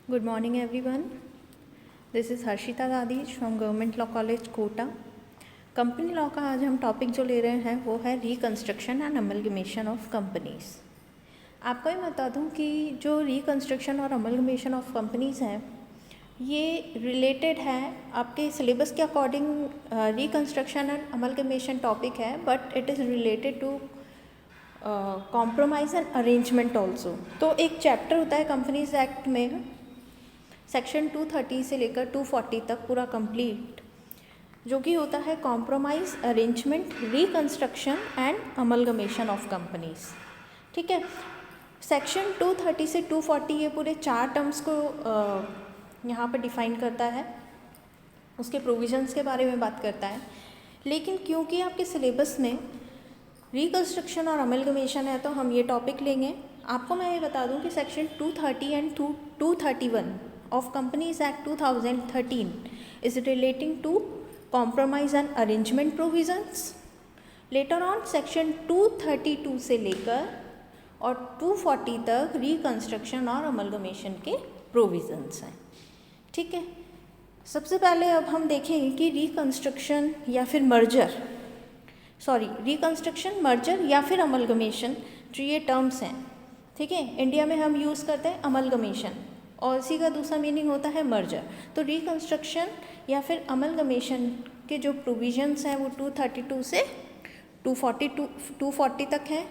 Good morning everyone. This is Harshita Dadish from Government Law College Kota. Company law का आज हम topic जो ले रहे हैं वो है reconstruction and amalgamation of companies. आपको ये बता दूं कि जो रिकंस्ट्रक्शन और अमलगमेशन ऑफ कंपनीज़ हैं ये रिलेटेड है आपके सिलेबस के according. Reconstruction and amalgamation topic है but it is related to compromise and arrangement also. तो एक चैप्टर होता है कंपनीज एक्ट में सेक्शन 230 से लेकर 240 तक पूरा कंप्लीट, जो कि होता है compromise, arrangement, reconstruction and amalgamation of companies. ठीक है. सेक्शन 230 से 240 ये पूरे 4 टर्म्स को यहाँ पर डिफाइन करता है, उसके प्रोविजंस के बारे में बात करता है. लेकिन क्योंकि आपके सिलेबस में रिकंस्ट्रक्शन और अमलगमेशन है तो हम ये टॉपिक लेंगे. आपको मैं ये बता दूं कि section 230 and 231 of Companies Act 2013 is relating to compromise and arrangement provisions. Later on section 232 से लेकर और 240 तक रिकंस्ट्रक्शन और अमलगमेशन के प्रोविजंस हैं. ठीक है. सबसे पहले अब हम देखें कि रिकंस्ट्रक्शन या फिर रिकंस्ट्रक्शन, मर्जर या फिर अमलगमेशन जो ये टर्म्स हैं, ठीक है, इंडिया में हम यूज़ करते हैं अमलगमेशन और इसी का दूसरा मीनिंग होता है मर्जर. तो रिकंस्ट्रक्शन या फिर अमलगमेशन के जो प्रोविजंस हैं वो 232 से 240 तक हैं.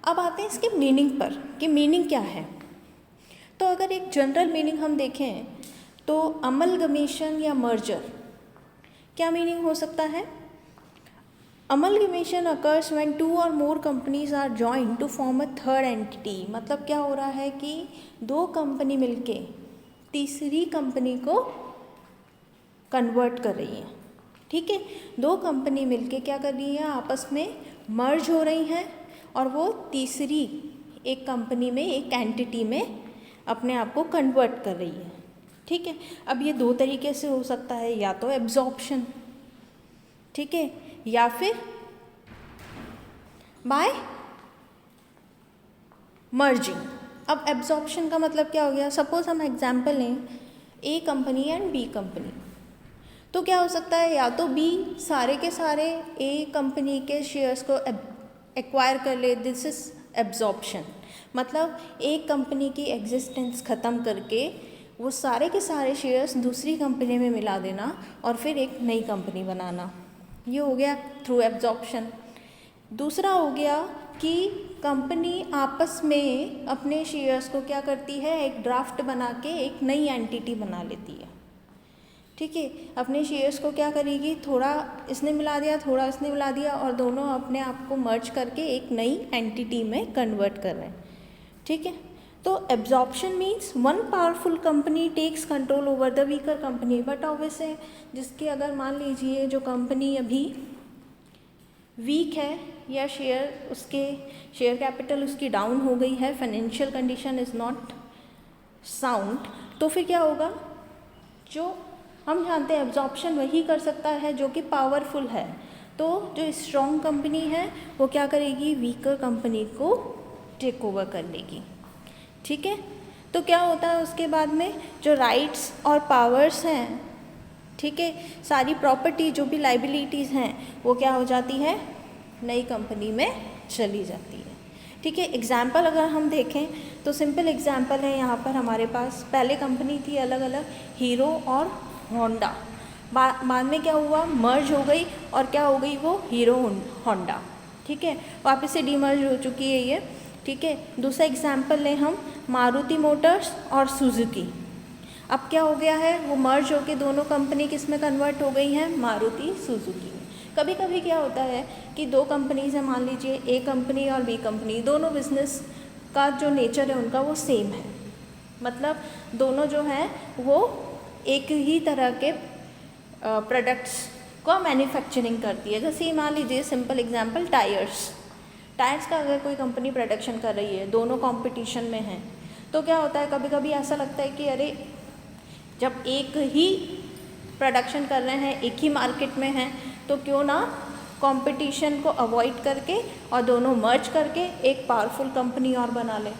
अब आते हैं इसके मीनिंग पर कि मीनिंग क्या है. तो अगर एक जनरल मीनिंग हम देखें तो अमलगमेशन या मर्जर क्या मीनिंग हो सकता है. Amalgamation occurs when 2 or more companies are joined to form a third entity. मतलब क्या हो रहा है कि 2 कंपनी मिलके तीसरी कंपनी को कन्वर्ट कर रही हैं. ठीक है. 2 कंपनी मिलके क्या कर रही हैं, आपस में मर्ज हो रही हैं और वो तीसरी एक कंपनी में, एक एंटिटी में अपने आप को कन्वर्ट कर रही है. ठीक है. अब ये 2 तरीके से हो सकता है, या तो एब्जॉर्प्शन, ठीक है, या फिर बाय मर्जिंग. अब एब्जॉर्प्शन का मतलब क्या हो गया. सपोज हम एग्जांपल लें ए कंपनी एंड बी कंपनी. तो क्या हो सकता है, या तो बी सारे के सारे ए कंपनी के शेयर्स को एक्वायर कर ले, दिस इज एब्जॉर्प्शन. मतलब एक कंपनी की एग्जिस्टेंस ख़त्म करके वो सारे के सारे शेयर्स दूसरी कंपनी में मिला देना और फिर एक नई कंपनी बनाना, ये हो गया थ्रू एब्जॉर्प्शन. दूसरा हो गया कि कंपनी आपस में अपने शेयर्स को क्या करती है, एक ड्राफ्ट बना के एक नई एंटिटी बना लेती है. ठीक है. अपने शेयर्स को क्या करेगी, थोड़ा इसने मिला दिया, थोड़ा इसने मिला दिया और दोनों अपने आप को मर्ज करके एक नई एंटिटी में कन्वर्ट कर रहे हैं. ठीक है. तो absorption means one powerful company takes control over the weaker company. But obviously जिसके अगर मान लीजिए जो कंपनी अभी वीक है या उसके शेयर कैपिटल उसकी डाउन हो गई है, financial condition is not sound, तो फिर क्या होगा, जो हम जानते हैं एब्जॉर्प्शन वही कर सकता है जो कि पावरफुल है. तो जो स्ट्रॉन्ग कंपनी है वो क्या करेगी, वीकर कंपनी को टेक ओवर कर लेगी. ठीक है. तो क्या होता है उसके बाद में जो राइट्स और पावर्स हैं, ठीक है, सारी प्रॉपर्टी जो भी लाइबिलिटीज़ हैं वो क्या हो जाती है, नई कंपनी में चली जाती है. ठीक है. एग्जाम्पल अगर हम देखें तो सिंपल एग्जाम्पल है यहाँ पर हमारे पास. पहले कंपनी थी अलग अलग, हीरो और होंडा. बाद में क्या हुआ, मर्ज हो गई और क्या हो गई वो हीरो होंडा. ठीक है. वापस से डीमर्ज हो चुकी है ये. ठीक है. दूसरा एग्जाम्पल लें हम, मारुति मोटर्स और सुजुकी. अब क्या हो गया है, वो मर्ज होके दोनों कंपनी किस में कन्वर्ट हो गई हैं, मारुति सुजुकी में. कभी कभी क्या होता है कि 2 कंपनीज हैं, मान लीजिए ए कंपनी और बी कंपनी, दोनों बिजनेस का जो नेचर है उनका वो सेम है. मतलब दोनों जो हैं वो एक ही तरह के प्रोडक्ट्स को मैन्युफैक्चरिंग करती है. जैसे मान लीजिए सिंपल एग्जांपल टायर्स का अगर कोई कंपनी प्रोडक्शन कर रही है, दोनों कंपटीशन में हैं, तो क्या होता है, कभी कभी ऐसा लगता है कि अरे जब एक ही प्रोडक्शन कर रहे हैं, एक ही मार्केट में हैं, तो क्यों ना कंपटीशन को अवॉइड करके और दोनों मर्ज करके एक पावरफुल कंपनी और बना ले.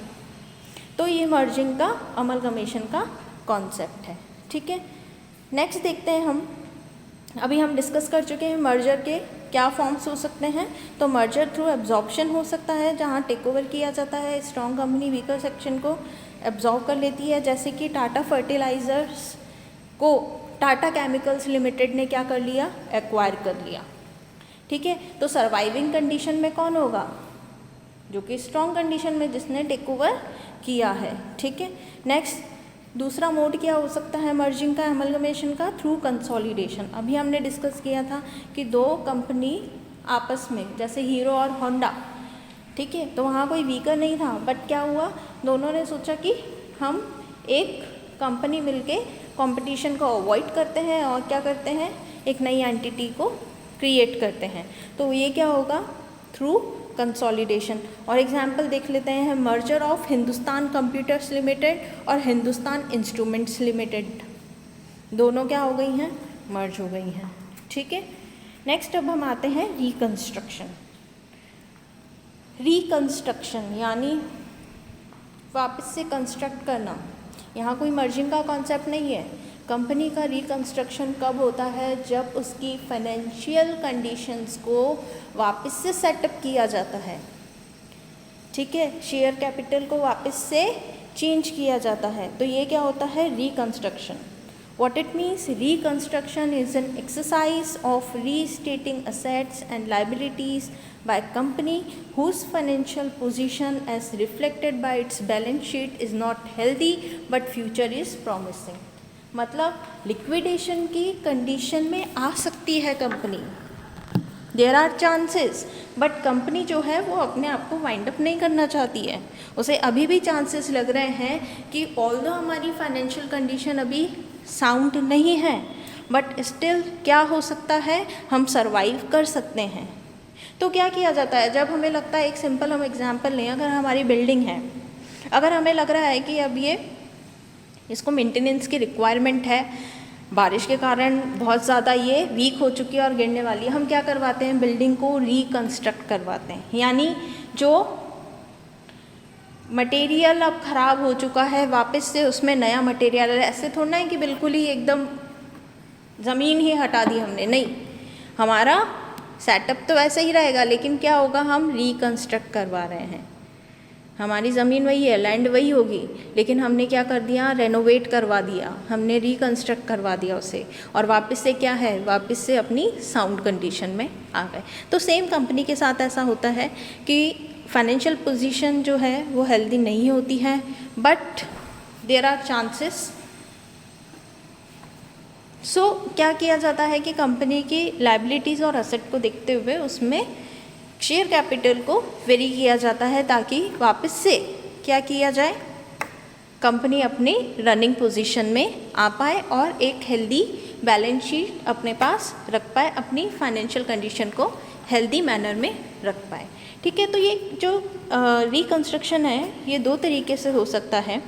तो ये मर्जिंग का, अमलगमेशन का कॉन्सेप्ट है। ठीक है, नेक्स्ट देखते हैं हम। अभी हम डिस्कस कर चुके हैं मर्जर के क्या फॉर्म्स हो सकते हैं। तो मर्जर थ्रू एब्जॉर्प्शन हो सकता है, जहाँ टेक ओवर किया जाता है, स्ट्रॉन्ग कंपनी वीकर सेक्शन को एब्जॉर्ब कर लेती है। जैसे कि टाटा फर्टिलाइज़र्स को टाटा केमिकल्स लिमिटेड ने क्या कर लिया, एक्वायर कर लिया। ठीक है, तो सर्वाइविंग कंडीशन में कौन होगा, जो कि स्ट्रॉन्ग कंडीशन में जिसने टेक ओवर किया है। ठीक है, नेक्स्ट दूसरा मोड क्या हो सकता है मर्जिंग का, एमलगमेशन का, थ्रू कंसोलिडेशन। अभी हमने डिस्कस किया था कि दो कंपनी आपस में, जैसे हीरो और होंडा, ठीक है, तो वहाँ कोई वीकर नहीं था, बट क्या हुआ, दोनों ने सोचा कि हम एक कंपनी मिलके कंपटीशन को अवॉइड करते हैं और क्या करते हैं, एक नई एंटिटी को क्रिएट करते हैं। तो ये क्या होगा, थ्रू कंसोलिडेशन। और एग्जाम्पल देख लेते हैं, merger of Hindustan computers limited और हिंदुस्तान इंस्ट्रूमेंट्स लिमिटेड, दोनों क्या हो गई हैं, मर्ज हो गई हैं। ठीक है, नेक्स्ट अब हम आते हैं रिकंस्ट्रक्शन। रिकंस्ट्रक्शन यानी वापस से कंस्ट्रक्ट करना। यहाँ कोई मर्जिंग का कॉन्सेप्ट नहीं है। कंपनी का रिकंस्ट्रक्शन कब होता है, जब उसकी फाइनेंशियल कंडीशंस को वापस से सेटअप किया जाता है। ठीक है, शेयर कैपिटल को वापस से चेंज किया जाता है, तो ये क्या होता है, reconstruction. What it means, reconstruction is an exercise of restating assets and liabilities by a company whose financial position as reflected by its balance sheet is not healthy but future is promising। मतलब liquidation की condition में आ सकती है company, there are chances, but company जो है वो अपने आप को वाइंड अप नहीं करना चाहती है। उसे अभी भी चांसेस लग रहे हैं कि ऑल्दो हमारी फाइनेंशियल कंडीशन अभी साउंड नहीं है, बट स्टिल क्या हो सकता है, हम सर्वाइव कर सकते हैं। तो क्या किया जाता है, जब हमें लगता है, एक सिंपल हम एग्जांपल लें, अगर हमारी बिल्डिंग है, अगर हमें लग रहा है कि अब ये इसको मेंटेनेंस की रिक्वायरमेंट है, बारिश के कारण बहुत ज़्यादा ये वीक हो चुकी है और गिरने वाली है, हम क्या करवाते हैं, बिल्डिंग को रिकंस्ट्रक्ट करवाते हैं। यानी जो मटेरियल अब ख़राब हो चुका है, वापस से उसमें नया मटेरियल, ऐसे थोड़ा है कि बिल्कुल ही एकदम ज़मीन ही हटा दी हमने, नहीं, हमारा सेटअप तो वैसे ही रहेगा, लेकिन क्या होगा, हम रिकंस्ट्रक्ट करवा रहे हैं। हमारी ज़मीन वही है, लैंड वही होगी, लेकिन हमने क्या कर दिया, रेनोवेट करवा दिया, हमने रिकंस्ट्रक्ट करवा दिया उसे, और वापस से क्या है, वापस से अपनी साउंड कंडीशन में आ गए। तो सेम कंपनी के साथ ऐसा होता है कि फाइनेंशियल पोजीशन जो है वो हेल्दी नहीं होती है, बट देयर आर चांसेस। सो क्या किया जाता है कि कंपनी की लायबिलिटीज़ और असेट को देखते हुए उसमें शेयर कैपिटल को वेरी किया जाता है, ताकि वापस से क्या किया जाए, कंपनी अपनी रनिंग पोजीशन में आ पाए और एक हेल्दी बैलेंस शीट अपने पास रख पाए, अपनी फाइनेंशियल कंडीशन को हेल्दी मैनर में रख पाए। ठीक है, तो ये जो रिकंस्ट्रक्शन है ये दो तरीके से हो सकता है,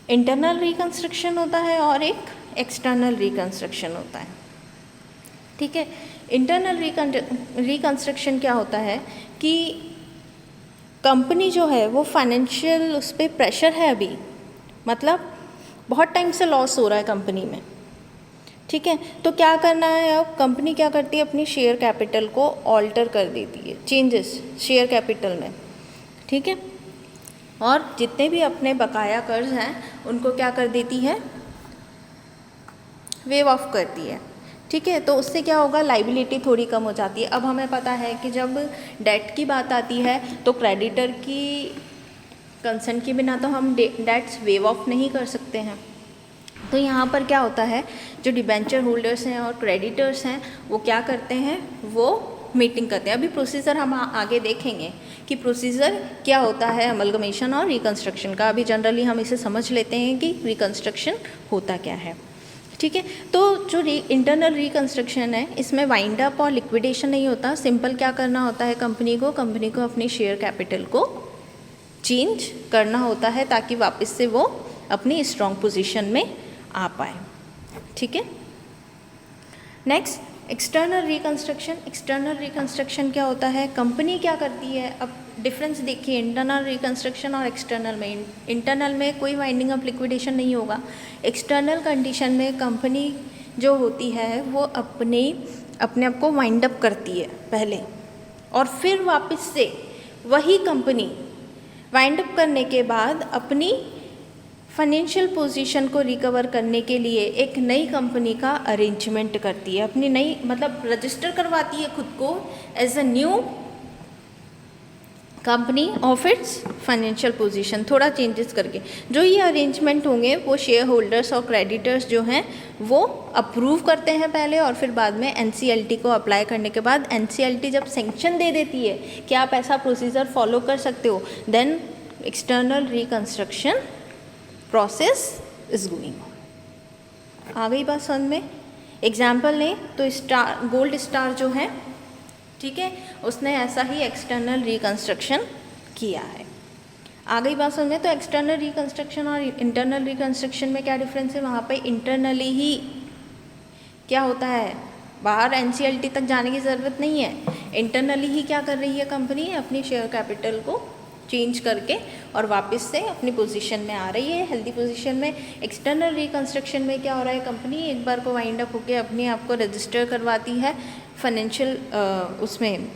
इंटरनल रिकंस्ट्रक्शन होता है और एक एक्सटर्नल रिकंस्ट्रक्शन होता है। ठीक है, इंटरनल रिकंस्ट्रक्शन क्या होता है कि कंपनी जो है वो फाइनेंशियल, उस पर प्रेशर है अभी, मतलब बहुत टाइम से लॉस हो रहा है कंपनी में। ठीक है, तो क्या करना है, अब कंपनी क्या करती है, अपनी शेयर कैपिटल को ऑल्टर कर देती है, चेंजेस शेयर कैपिटल में। ठीक है, और जितने भी अपने बकाया कर्ज हैं उनको क्या कर देती है, वेव ऑफ करती है। ठीक है, तो उससे क्या होगा, लाइबिलिटी थोड़ी कम हो जाती है। अब हमें पता है कि जब डेट की बात आती है तो क्रेडिटर की कंसेंट के बिना तो हम डेट्स वेव ऑफ नहीं कर सकते हैं। तो यहाँ पर क्या होता है, जो डिबेंचर होल्डर्स हैं और क्रेडिटर्स हैं वो क्या करते हैं, वो मीटिंग करते हैं। अभी प्रोसीजर हम आगे देखेंगे कि प्रोसीजर क्या होता है अमलगमेशन और रिकंस्ट्रक्शन का। अभी जनरली हम इसे समझ लेते हैं कि रिकंस्ट्रक्शन होता क्या है। ठीक है, तो जो इंटरनल रिकंस्ट्रक्शन है इसमें वाइंड अप और लिक्विडेशन नहीं होता। सिंपल क्या करना होता है, कंपनी को अपनी शेयर कैपिटल को चेंज करना होता है, ताकि वापस से वो अपनी स्ट्रॉन्ग पोजीशन में आ पाए। ठीक है, next external reconstruction. External reconstruction क्या होता है, कंपनी क्या करती है, अब डिफरेंस देखिए इंटरनल रिकंस्ट्रक्शन और एक्सटर्नल में। इंटरनल में कोई वाइंडिंग अप लिक्विडेशन नहीं होगा। एक्सटर्नल कंडीशन में कंपनी जो होती है वो अपने आप को वाइंड अप करती है पहले, और फिर वापस से वही कंपनी वाइंड अप करने के बाद अपनी फाइनेंशियल पोजीशन को रिकवर करने के लिए एक नई कंपनी का अरेंजमेंट करती है, अपनी नई मतलब रजिस्टर करवाती है खुद को as a new company of its financial position, थोड़ा चेंजेस करके। जो ये अरेंजमेंट होंगे वो शेयर होल्डर्स और क्रेडिटर्स जो हैं वो अप्रूव करते हैं पहले, और फिर बाद में एनसीएलटी को अप्लाई करने के बाद एनसीएलटी जब सेंक्शन दे देती है कि आप ऐसा प्रोसीजर फॉलो कर सकते हो, then external reconstruction process is going. आ गई बात समझ में? एग्जाम्पल लें तो स्टार, गोल्ड स्टार जो है, ठीक है, उसने ऐसा ही एक्सटर्नल रिकंस्ट्रक्शन किया है। आ गई बात समझ में? तो एक्सटर्नल रिकंस्ट्रक्शन और इंटरनल रिकंस्ट्रक्शन में क्या डिफरेंस है? वहाँ पे इंटरनली ही क्या होता है, बाहर एनसीएलटी तक जाने की ज़रूरत नहीं है। इंटरनली ही क्या कर रही है कंपनी, अपनी शेयर कैपिटल को चेंज करके और वापस से अपनी पोजीशन में आ रही है, हेल्दी पोजीशन में। एक्सटर्नल रिकंस्ट्रक्शन में क्या हो रहा है, कंपनी एक बार को वाइंड अप होकर अपने आप को रजिस्टर करवाती है फाइनेंशियल, उसमें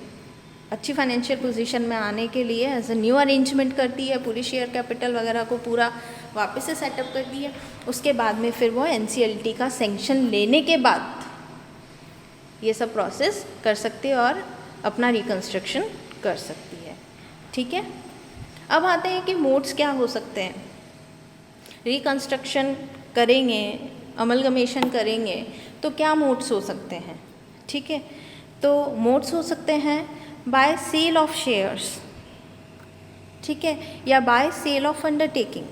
अच्छी फाइनेंशियल पोजीशन में आने के लिए एज अ न्यू अरेंजमेंट करती है, पूरी शेयर कैपिटल वगैरह को पूरा वापस से सेटअप करती है। उसके बाद में फिर वो एनसीएलटी का सैंक्शन लेने के बाद ये सब प्रोसेस कर सकती है और अपना रिकंस्ट्रक्शन कर सकती है। ठीक है, अब आते हैं कि मोड्स क्या हो सकते हैं। रिकंस्ट्रक्शन करेंगे, अमलगमेशन करेंगे तो क्या मोड्स हो सकते हैं? ठीक है, तो मोड्स हो सकते हैं बाय सेल ऑफ शेयर्स, ठीक है, या by sale of undertaking.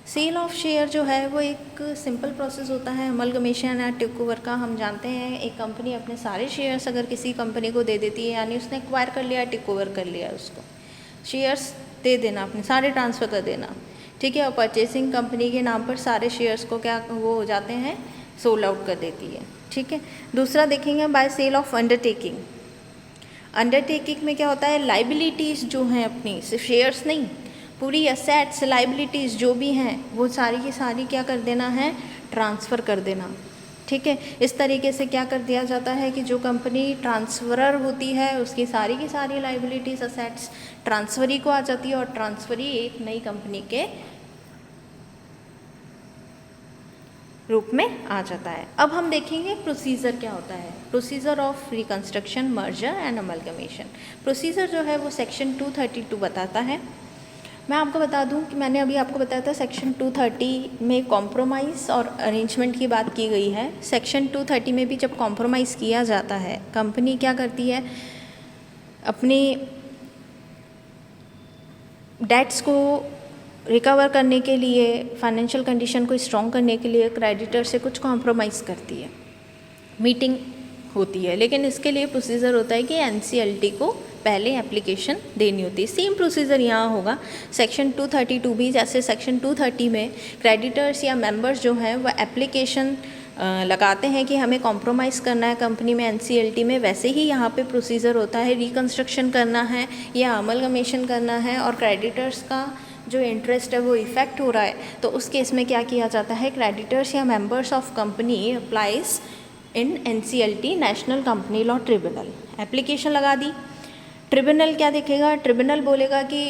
Sale of share जो है वो एक सिंपल प्रोसेस होता है अमलगमेशन या टेक ओवर का। हम जानते हैं एक कंपनी अपने सारे शेयर्स अगर किसी कंपनी को दे देती है, यानी उसने एक्वायर कर लिया, टेक ओवर कर लिया, उसको शेयर्स दे देना, अपने सारे ट्रांसफ़र कर देना, ठीक है। और परचेसिंग कंपनी के नाम पर सारे शेयर्स को क्या वो हो जाते हैं, सोल्ड आउट कर देती है, ठीक है। दूसरा देखेंगे by sale of undertaking. Undertaking में क्या होता है, लाइबिलिटीज़ जो हैं अपनी, सिर्फ शेयर्स नहीं, पूरी एसेट्स लाइबिलिटीज़ जो भी हैं वो सारी की सारी क्या कर देना है, ट्रांसफ़र कर देना, ठीक है। इस तरीके से क्या कर दिया जाता है कि जो कंपनी ट्रांसफरर होती है उसकी सारी की सारी लाइबिलिटीज़ असेट्स ट्रांसफरी को आ जाती है और ट्रांसफरी एक नई कंपनी के रूप में आ जाता है। अब हम देखेंगे प्रोसीजर क्या होता है, procedure of reconstruction, merger and amalgamation. Procedure जो है वो सेक्शन 232 बताता है। मैं आपको बता दूं कि मैंने अभी आपको बताया था सेक्शन 230 में कॉम्प्रोमाइज़ और अरेंजमेंट की बात की गई है। सेक्शन 230 में भी जब कॉम्प्रोमाइज़ किया जाता है, कंपनी क्या करती है, अपनी डेट्स को रिकवर करने के लिए, फाइनेंशियल कंडीशन को स्ट्रॉन्ग करने के लिए क्रेडिटर से कुछ कॉम्प्रोमाइज़ करती है, मीटिंग होती है। लेकिन इसके लिए प्रोसीजर होता है कि एनसीएलटी को पहले एप्लीकेशन देनी होती है। सेम प्रोसीजर यहाँ होगा सेक्शन 232 भी, जैसे सेक्शन 230 में क्रेडिटर्स या मेंबर्स जो हैं वह एप्लीकेशन लगाते हैं कि हमें कॉम्प्रोमाइज़ करना है कंपनी में, एनसीएलटी में, वैसे ही यहाँ पे प्रोसीजर होता है, रिकंस्ट्रक्शन करना है या अमलगमेशन करना है और क्रेडिटर्स का जो इंटरेस्ट है वो इफ़ेक्ट हो रहा है, तो उस केस में क्या किया जाता है, क्रेडिटर्स या members of company applies in NCLT, national company law tribunal. Application लगा दी, ट्रिब्यूनल क्या देखेगा, ट्रिब्यूनल बोलेगा कि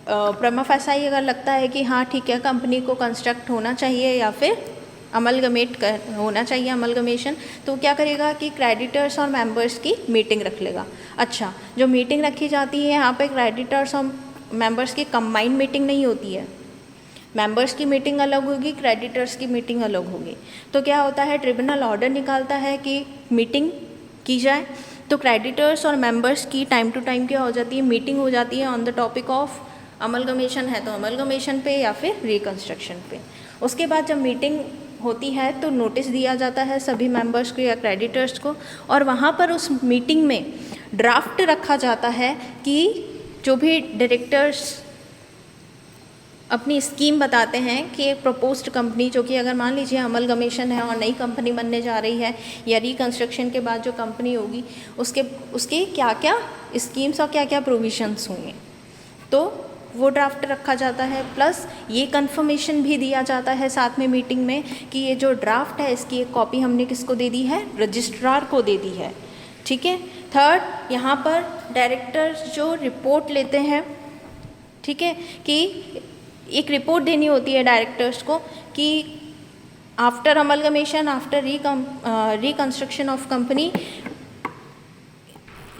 प्रमा फैसाई अगर लगता है कि हाँ ठीक है कंपनी को कंस्ट्रक्ट होना चाहिए या फिर अमलगमेट होना चाहिए, अमलगमेशन, तो क्या करेगा कि क्रेडिटर्स और मेंबर्स की मीटिंग रख लेगा। अच्छा, जो मीटिंग रखी जाती है यहाँ पे क्रेडिटर्स और मेंबर्स की कंबाइंड मीटिंग नहीं होती है, मेंबर्स की मीटिंग अलग होगी, क्रेडिटर्स की मीटिंग अलग होगी। तो क्या होता है, ट्रिब्यूनल ऑर्डर निकालता है कि मीटिंग की जाए, तो क्रेडिटर्स और मेंबर्स की टाइम टू टाइम क्या हो जाती है, मीटिंग हो जाती है on the topic of amalgamation है तो अमलगमेशन पे या फिर रिकंस्ट्रक्शन पे। उसके बाद जब मीटिंग होती है तो नोटिस दिया जाता है सभी मेंबर्स को या क्रेडिटर्स को, और वहाँ पर उस मीटिंग में ड्राफ्ट रखा जाता है कि जो भी डायरेक्टर्स अपनी स्कीम बताते हैं कि एक प्रपोज्ड कंपनी जो कि अगर मान लीजिए अमलगमेशन है और नई कंपनी बनने जा रही है या रिकंस्ट्रक्शन के बाद जो कंपनी होगी उसके क्या क्या स्कीम्स और क्या क्या प्रोविजंस होंगे, तो वो ड्राफ्ट रखा जाता है। प्लस ये कंफर्मेशन भी दिया जाता है साथ में मीटिंग में कि ये जो ड्राफ्ट है इसकी एक कॉपी हमने किसको दे दी है, रजिस्ट्रार को दे दी है। ठीक है। थर्ड, यहाँ पर डायरेक्टर्स जो रिपोर्ट लेते हैं, ठीक है, कि एक रिपोर्ट देनी होती है डायरेक्टर्स को कि after amalgamation, after reconstruction of company,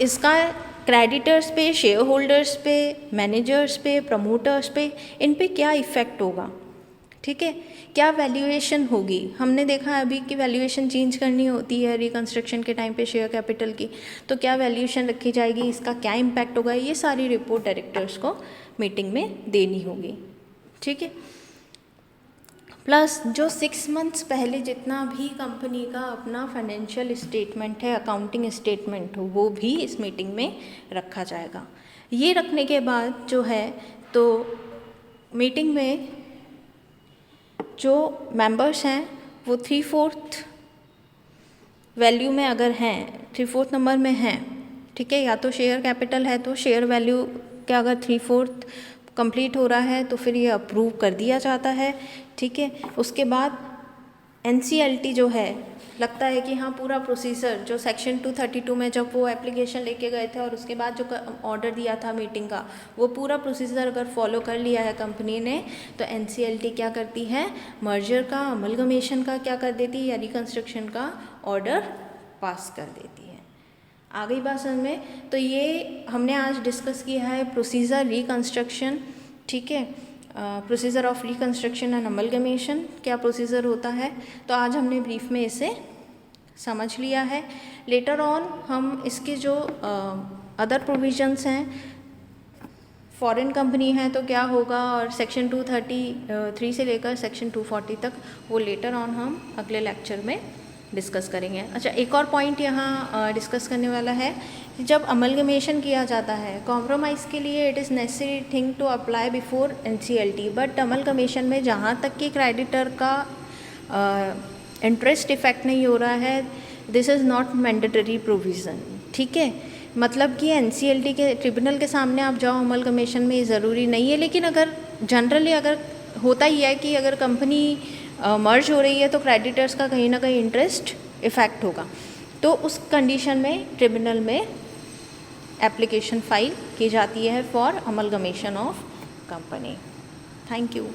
इसका क्रेडिटर्स पे, शेयर होल्डर्स पे, मैनेजर्स पे, प्रमोटर्स पे, इन पे क्या इफ़ेक्ट होगा। ठीक है, क्या वैल्यूएशन होगी। हमने देखा है अभी कि वैल्यूएशन चेंज करनी होती है रिकंस्ट्रक्शन के टाइम पे शेयर कैपिटल की, तो क्या वैल्यूएशन रखी जाएगी, इसका क्या इम्पैक्ट होगा, ये सारी रिपोर्ट डायरेक्टर्स को मीटिंग में देनी होगी। ठीक है। प्लस जो 6 मंथ्स पहले जितना भी कंपनी का अपना फाइनेंशियल स्टेटमेंट है, अकाउंटिंग स्टेटमेंट हो, वो भी इस मीटिंग में रखा जाएगा। ये रखने के बाद जो है तो मीटिंग में जो मेंबर्स हैं वो 3/4 वैल्यू में अगर हैं, 3/4 नंबर में हैं, ठीक है, या तो शेयर कैपिटल है तो शेयर वैल्यू का अगर 3/4 कंप्लीट हो रहा है तो फिर ये अप्रूव कर दिया जाता है। ठीक है। उसके बाद NCLT जो है, लगता है कि हाँ पूरा प्रोसीजर जो सेक्शन 232 में जब वो एप्लीकेशन लेके गए थे और उसके बाद जो ऑर्डर दिया था मीटिंग का, वो पूरा प्रोसीजर अगर फॉलो कर लिया है कंपनी ने, तो NCLT क्या करती है, मर्जर का, अमलगमेशन का क्या कर देती है, या रिकंस्ट्रक्शन का ऑर्डर पास कर देती है। आ गई बात समझ में। तो ये हमने आज डिस्कस किया है प्रोसीजर रिकंस्ट्रक्शन। ठीक है, procedure of reconstruction and amalgamation, क्या प्रोसीजर होता है, तो आज हमने ब्रीफ में इसे समझ लिया है। लेटर ऑन हम इसके जो अदर प्रोविजंस हैं, फॉरेन कंपनी है तो क्या होगा, और सेक्शन 233 से लेकर सेक्शन 240 तक, वो लेटर ऑन हम अगले लेक्चर में डिस्कस करेंगे। अच्छा, एक और पॉइंट यहाँ डिस्कस करने वाला है कि जब अमलगमेशन किया जाता है, कॉम्प्रोमाइज़ के लिए it is necessary thing to apply before NCLT, but amalgamation में जहाँ तक कि क्रेडिटर का इंटरेस्ट इफेक्ट नहीं हो रहा है, this is not mandatory provision. ठीक है, मतलब कि NCLT के ट्रिब्यूनल के सामने आप जाओ अमलगमेशन में, ये ज़रूरी नहीं है, लेकिन अगर जनरली अगर होता ही है कि अगर कंपनी मर्ज हो रही है तो क्रेडिटर्स का कहीं ना कहीं इंटरेस्ट इफेक्ट होगा, तो उस कंडीशन में ट्रिब्यूनल में एप्लीकेशन फाइल की जाती है for amalgamation of company. Thank you.